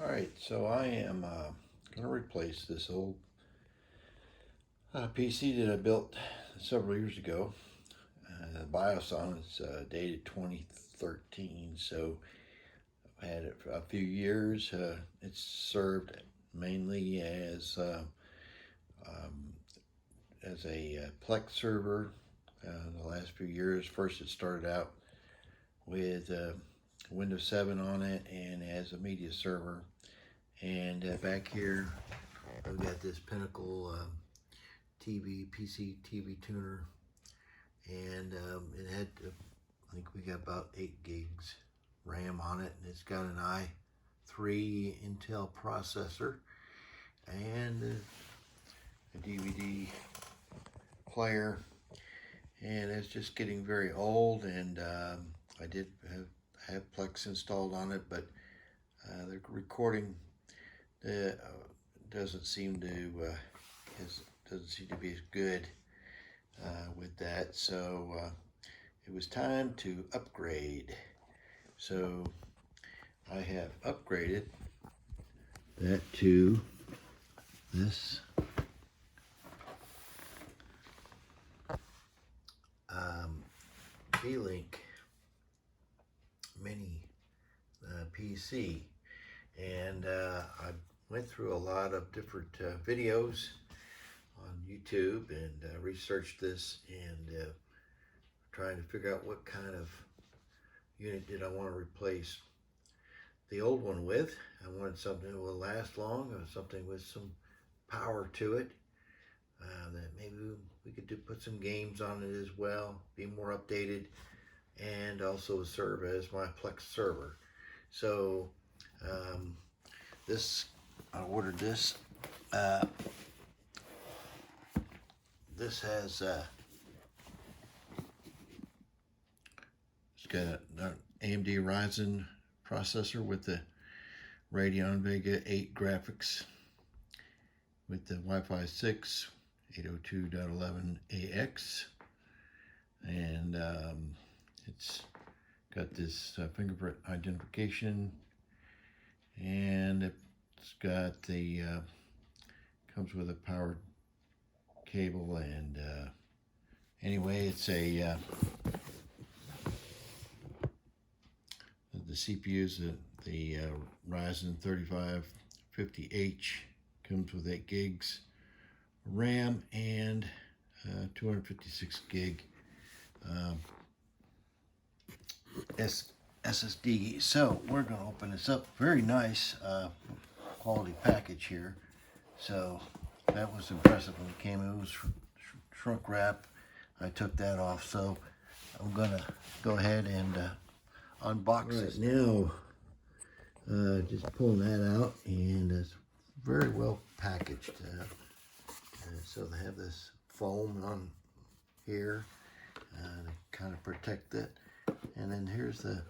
Alright, so I am going to replace this old PC that I built several years ago. The BIOS on it's dated 2013, so I've had it for a few years. It's served mainly as a Plex server the last few years. First it started out with Windows 7 on it and as a media server. And back here I've got this Pinnacle PC TV tuner, and it had I think we got about 8 gigs RAM on it, and it's got an i3 Intel processor and a DVD player, and it's just getting very old. And I did have Plex installed on it, but the recording doesn't seem to be as good with that. So it was time to upgrade. So I have upgraded that to this Beelink Mini PC, and I went through a lot of different videos on YouTube and researched this, and trying to figure out what kind of unit did I want to replace the old one with. I wanted something that will last long, or something with some power to it, that maybe we could put some games on it as well, be more updated, and also serve as my Plex server. So I ordered this. This has it's got an AMD Ryzen processor with the Radeon Vega 8 graphics, with the Wi-Fi 6 802.11ax, and it's got this fingerprint identification, and it's got the comes with a power cable. And anyway, it's a the CPU is the Ryzen 3550H, comes with 8 gigs RAM and 256 gig SSD. So we're going to open this up. Very nice quality package here. So that was impressive when it came. It was shrunk wrap. I took that off. So I'm going to go ahead and unbox it now. Just pulling that out, and it's very well packaged. So they have this foam on here to kind of protect it. And then here's the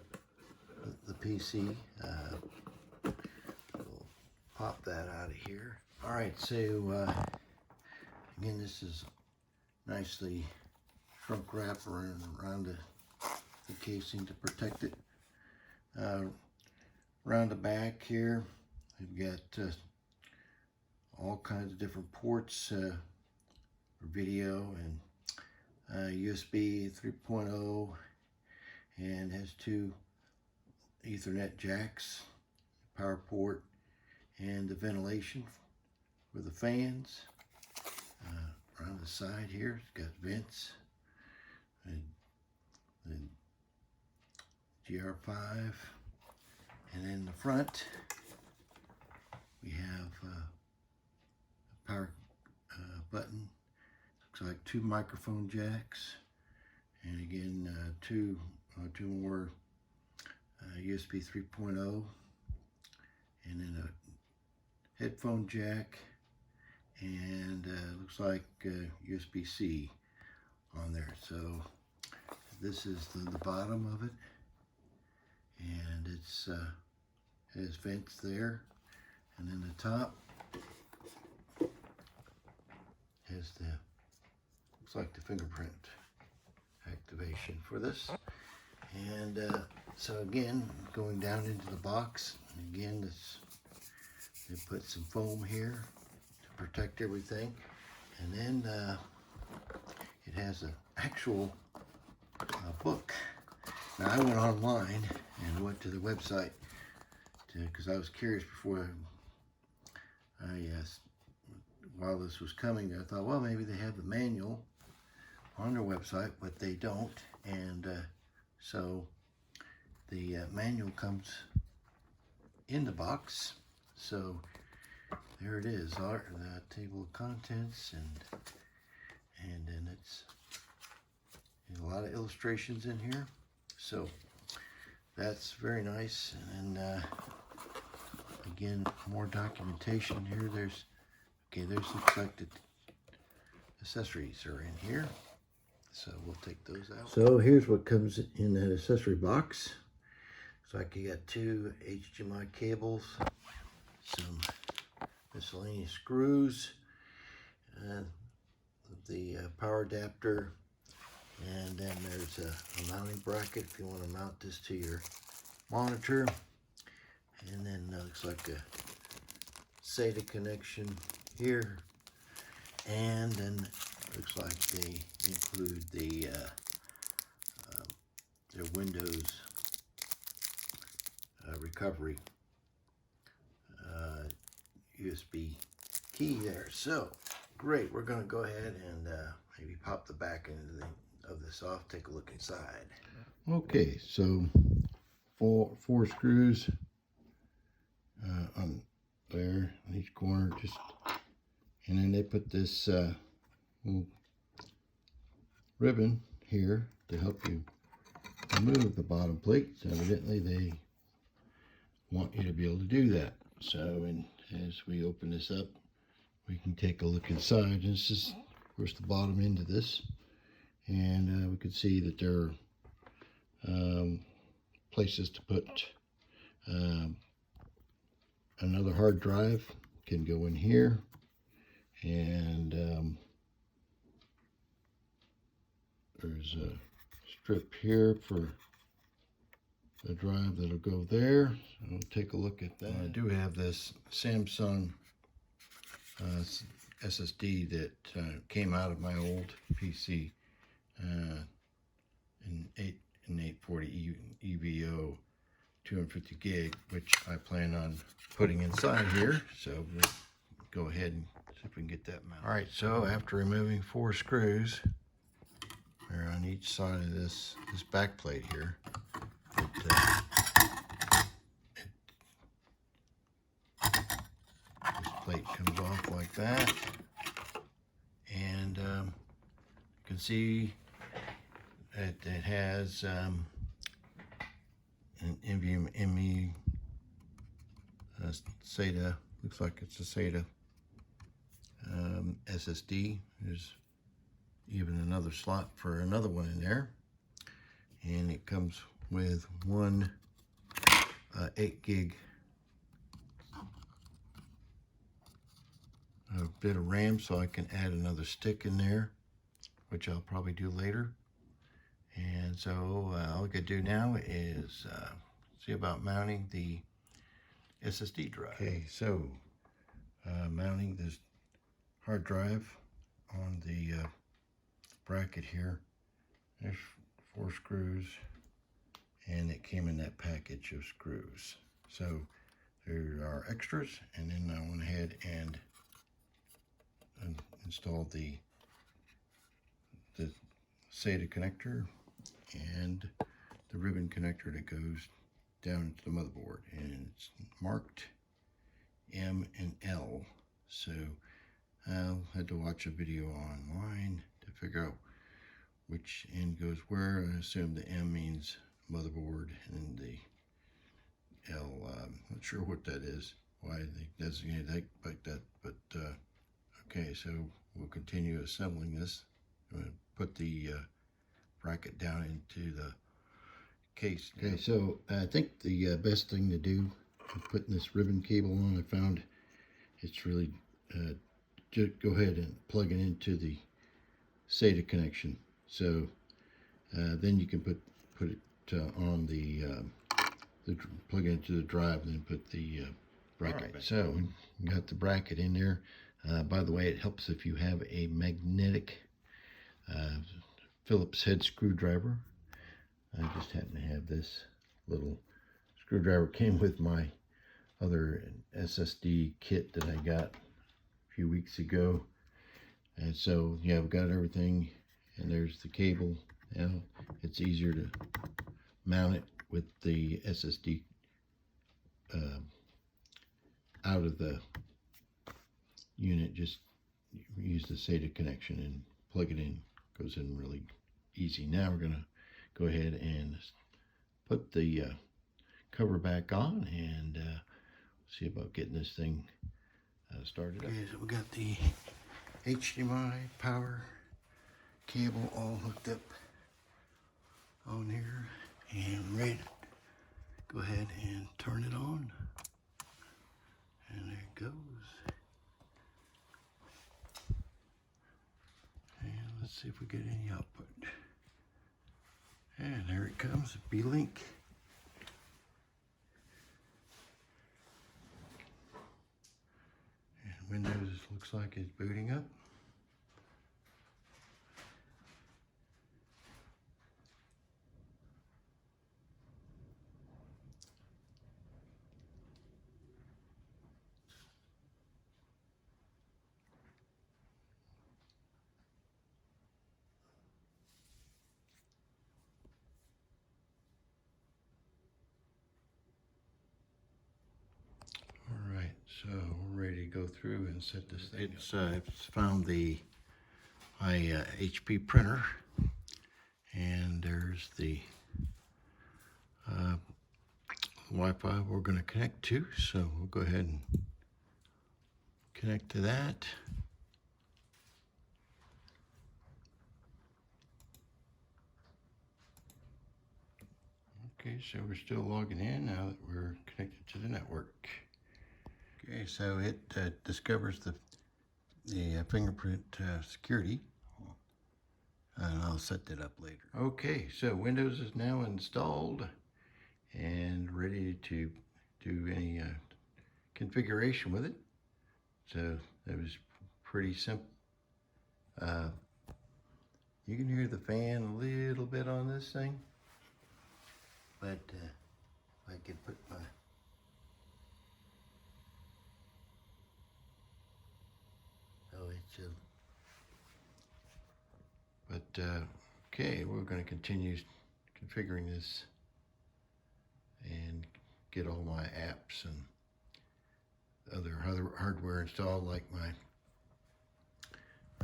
PC. We'll pop that out of here. All right, so again, this is nicely shrunk wrap around the casing to protect it. Around the back here, we've got all kinds of different ports for video, and USB 3.0, and has 2 Ethernet jacks, power port, and the ventilation for the fans. Around the side here, it's got vents, and the GR5, and in the front we have a power button. Looks like 2 microphone jacks, and again 2 more USB 3.0, and then a headphone jack, and looks like USB-C on there. So this is the bottom of it, and it's has vents there, and then the top has looks like the fingerprint activation for this. And so again, going down into the box, and again, this They put some foam here to protect everything, and then it has an actual book. Now I went online and went to the website because I was curious before while this was coming. I thought, well, maybe they have the manual on their website, but they don't, and so the manual comes in the box. So there it is, the table of contents, and then it's a lot of illustrations in here. So that's very nice. And then again, more documentation here. There's looks like the accessories are in here. So we'll take those out. So here's what comes in that accessory box. Looks like you got 2 HDMI cables, some miscellaneous screws, and the power adapter, and then there's a mounting bracket if you want to mount this to your monitor, and then looks like a SATA connection here, and then looks like they include the their Windows recovery USB key there. So great, we're going to go ahead and maybe pop the back end of this off, take a look inside. Okay, so four screws on there on each corner, and then they put this little ribbon here to help you remove the bottom plates. Evidently they want you to be able to do that. So, and as we open this up, we can take a look inside. And this is, of course, the bottom end of this, and we can see that there are places to put another hard drive. Can go in here, and there's a strip here for the drive that'll go there. So we'll take a look at that. I do have this Samsung SSD that came out of my old PC in 840 EVO 250 gig, which I plan on putting inside here. So we'll go ahead and see if we can get that mounted. All right, so after removing 4 screws, they're on each side of this back plate here. This plate comes off like that, and you can see that it has an NVMe SATA. Looks like it's a SATA SSD. There's even another slot for another one in there, and it comes with one 8 gig bit of RAM, so I can add another stick in there, which I'll probably do later. And so all we could do now is see about mounting the SSD drive. Okay, so mounting this hard drive on the bracket here. There's 4 screws, and it came in that package of screws. So there are extras, and then I went ahead and installed the SATA connector and the ribbon connector that goes down into the motherboard, and it's marked M and L. So I had to watch a video online to figure out which end goes where. I assume the M means motherboard, and the L, I'm not sure what that is, why they designated that like that, but okay, so we'll continue assembling this. I'm going to put the bracket down into the case. Okay, so I think the best thing to do with putting this ribbon cable on, I found it's really just go ahead and plug it into the SATA connection. So then you can put it on the plug it into the drive, and then put the bracket. Right, so we got the bracket in there. By the way, it helps if you have a magnetic Phillips head screwdriver. I just happen to have this little screwdriver. Came with my other SSD kit that I got a few weeks ago. And so, yeah, I've got everything, and there's the cable. Now, it's easier to mount it with the SSD out of the unit. Just use the SATA connection and plug it in. Goes in really easy. Now we're going to go ahead and put the cover back on and see about getting this thing started up. Okay, so we got the HDMI power cable all hooked up on here and ready to go ahead and turn it on. And there it goes. And let's see if we get any output. And there it comes, Beelink. And Windows looks like it's booting up. So we're ready to go through and set this thing up. It's found my HP printer, and there's the Wi-Fi we're going to connect to. So we'll go ahead and connect to that. Okay, so we're still logging in now that we're connected to the network. Okay, so it discovers the fingerprint security, and I'll set that up later. Okay, so Windows is now installed and ready to do any configuration with it. So that was pretty simple. You can hear the fan a little bit on this thing, but I can put my okay, we're going to continue configuring this and get all my apps and other hardware installed. Like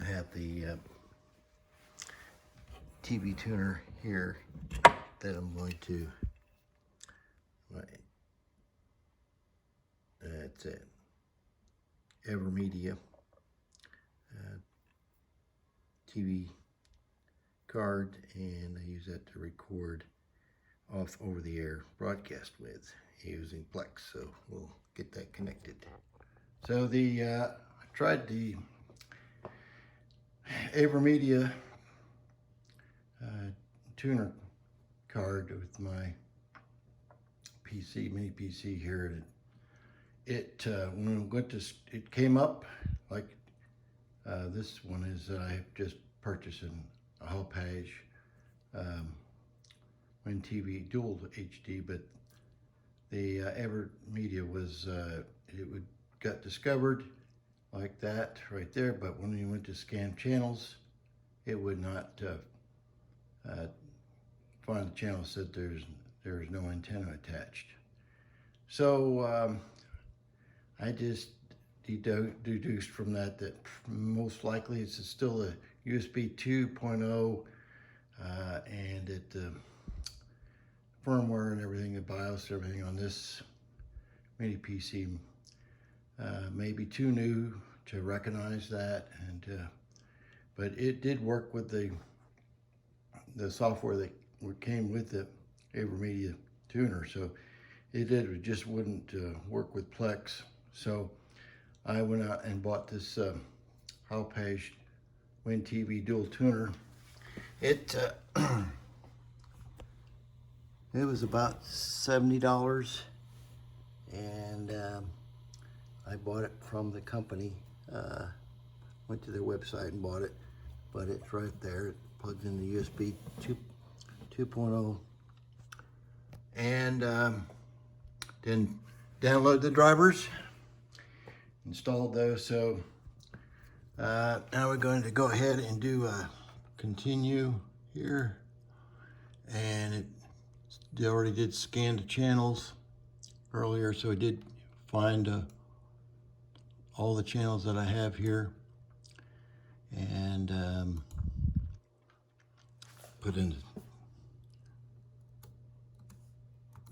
I have the TV tuner here that I'm going to, that's it, Evermedia TV card, and I use that to record off over-the-air broadcast with using Plex. So we'll get that connected. So I tried the Evermedia tuner card with my mini PC here. When we went to, it came up like this one is I have just purchased a Hall Page Win TV Dual HD, but the Evermedia was got discovered like that right there. But when you went to scan channels, it would not find the channel. Said there's no antenna attached. So I just deduced from that most likely it's still a USB 2.0, and the firmware and everything, the BIOS, everything on this mini PC may be too new to recognize that, but it did work with the software that came with the Evermedia tuner. So it just wouldn't work with Plex. So I went out and bought this Hall Page Win TV Dual Tuner. It was about $70, and I bought it from the company. Went to their website and bought it, but it's right there. It plugs in the USB 2.0, and then download the drivers, installed those. So now we're going to go ahead and do a continue here, and it already did scan the channels earlier, so it did find all the channels that I have here, and put in the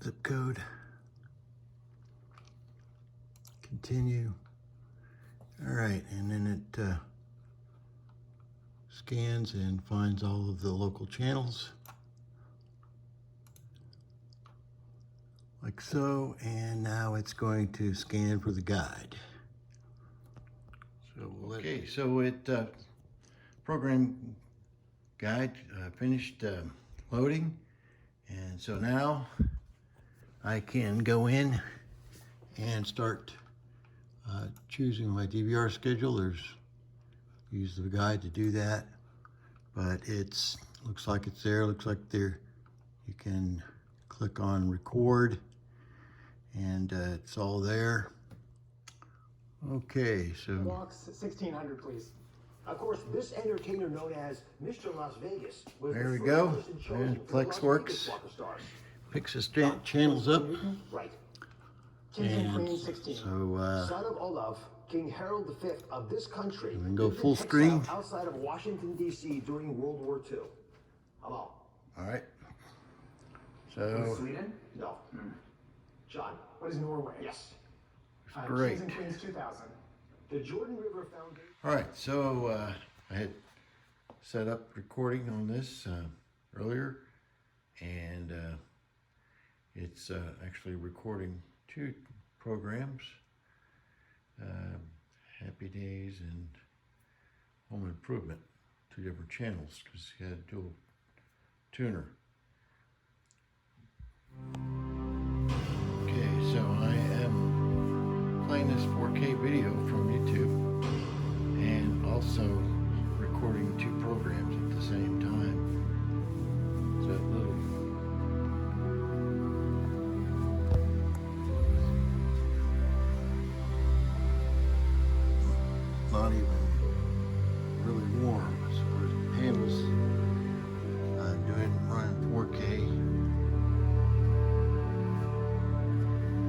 zip code, continue. All right, and then it scans and finds all of the local channels, like so, and now it's going to scan for the guide. So okay, so it program guide finished loading, and so now I can go in and start choosing my DVR schedule. Use the guide to do that, but looks like it's there. Looks like there you can click on record, and it's all there. Okay, so Box 1600, please. Of course, this entertainer known as Mr. Las Vegas was there we the go. first person chosen And for the Plex Las works. Vegas Walk of Stars. Picks the channels up. Right. King and And Queen 16. so son of Olaf, King Harold V of this country. we can go lived in full exile screen. outside of Washington, D.C. during World War II. Hello. all right. So Sweden? No. John. What is Norway? Yes. great. Kings and Queens 2000. The Jordan River Foundation. All right, so I had set up recording on this earlier, and it's actually recording two programs, Happy Days and Home Improvement, two different channels, because you had a dual tuner. Okay, so I am playing this 4K video from YouTube and also recording two programs at the same time. So that little not even really warm, so the panel's running 4K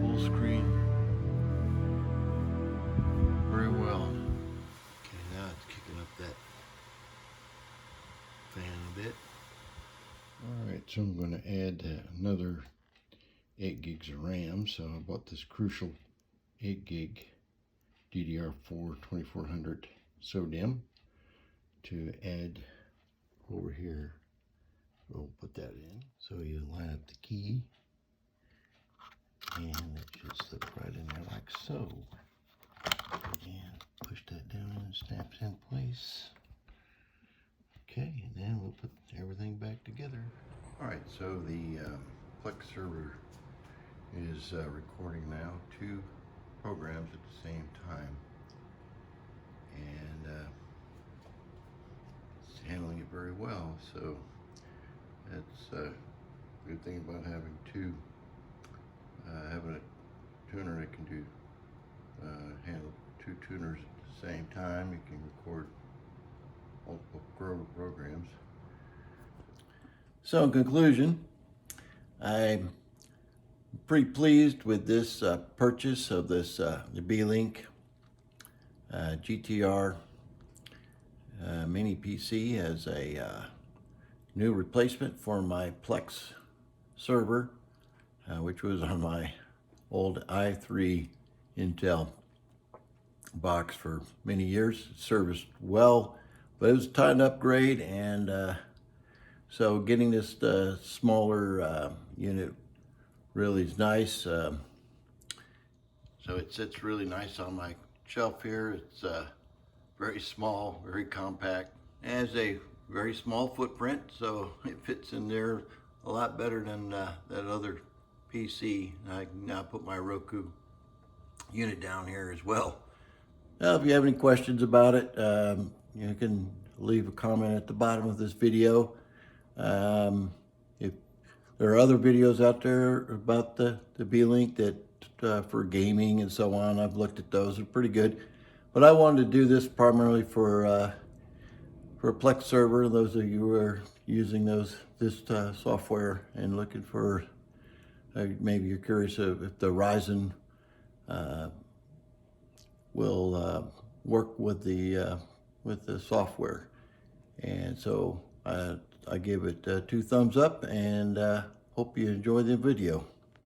full screen very well. Okay, now it's kicking up that fan a bit. Alright, so I'm going to add another 8 gigs of RAM. So I bought this Crucial 8 gig DDR4 2400 SODIMM to add over here. We'll put that in. So you line up the key, and it should slip right in there like so. And push that down and it snaps in place. Okay, and then we'll put everything back together. Alright, so the Plex server is recording now two programs at the same time, and it's handling it very well. So that's a good thing about having having a tuner that can do handle two tuners at the same time. You can record multiple programs. So in conclusion, I'm pretty pleased with this purchase of this the Beelink GTR mini PC as a new replacement for my Plex server, which was on my old i3 Intel box for many years. It serviced well, but it was a time upgrade, and so getting this smaller unit really is nice. So it sits really nice on my shelf here. It's very small, very compact. It has a very small footprint, so it fits in there a lot better than that other PC. I can now put my Roku unit down here as well. Now, if you have any questions about it, you can leave a comment at the bottom of this video. If there are other videos out there about the Beelink that for gaming and so on, I've looked at those. They're pretty good. But I wanted to do this primarily for a Plex server. Those of you who are using this software and looking for, maybe you're curious if the Ryzen will work with the software. And so I give it 2 thumbs up, and hope you enjoy the video.